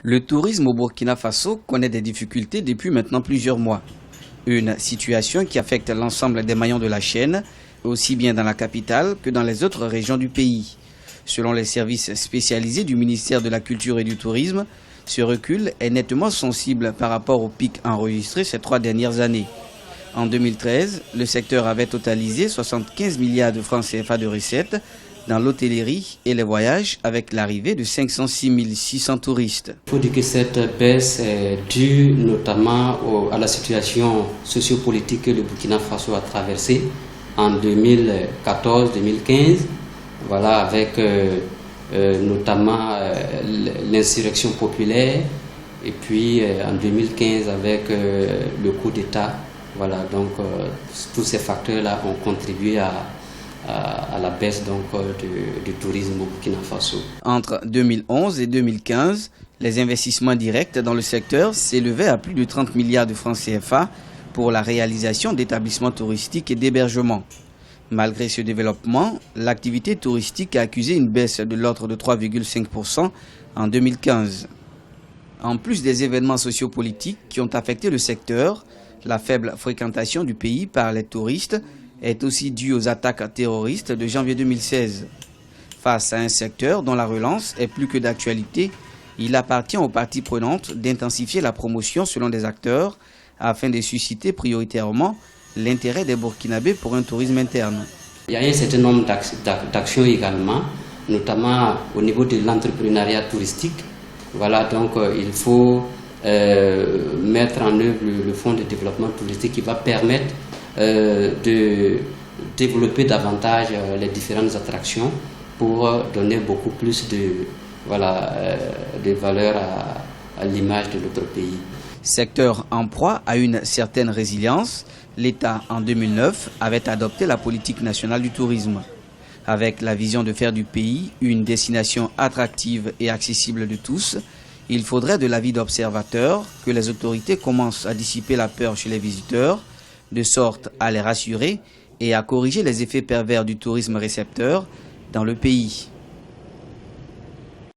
Le tourisme au Burkina Faso connaît des difficultés depuis maintenant plusieurs mois. Une situation qui affecte l'ensemble des maillons de la chaîne, aussi bien dans la capitale que dans les autres régions du pays. Selon les services spécialisés du ministère de la Culture et du Tourisme, ce recul est nettement sensible par rapport au pic enregistré ces 3 dernières années. En 2013, le secteur avait totalisé 75 milliards de francs CFA de recettes dans l'hôtellerie et les voyages avec l'arrivée de 506 600 touristes. Il faut dire que cette baisse est due notamment à la situation sociopolitique que le Burkina Faso a traversée en 2014-2015, voilà, avec notamment l'insurrection populaire et puis en 2015 avec le coup d'État. Voilà, donc tous ces facteurs-là ont contribué à la baisse du tourisme au Burkina Faso. Entre 2011 et 2015, les investissements directs dans le secteur s'élevaient à plus de 30 milliards de francs CFA pour la réalisation d'établissements touristiques et d'hébergement. Malgré ce développement, l'activité touristique a accusé une baisse de l'ordre de 3,5% en 2015. En plus des événements sociopolitiques qui ont affecté le secteur, la faible fréquentation du pays par les touristes est aussi due aux attaques terroristes de janvier 2016. Face à un secteur dont la relance est plus que d'actualité, il appartient aux parties prenantes d'intensifier la promotion selon des acteurs afin de susciter prioritairement l'intérêt des Burkinabés pour un tourisme interne. Il y a un certain nombre d'actions également, notamment au niveau de l'entrepreneuriat touristique. Voilà, donc il faut mettre en œuvre le fonds de développement touristique qui va permettre de développer davantage les différentes attractions pour donner beaucoup plus de valeur à l'image de notre pays. Secteur en proie à une certaine résilience, l'État en 2009 avait adopté la politique nationale du tourisme. Avec la vision de faire du pays une destination attractive et accessible de tous, il faudrait de l'avis d'observateurs que les autorités commencent à dissiper la peur chez les visiteurs, de sorte à les rassurer et à corriger les effets pervers du tourisme récepteur dans le pays.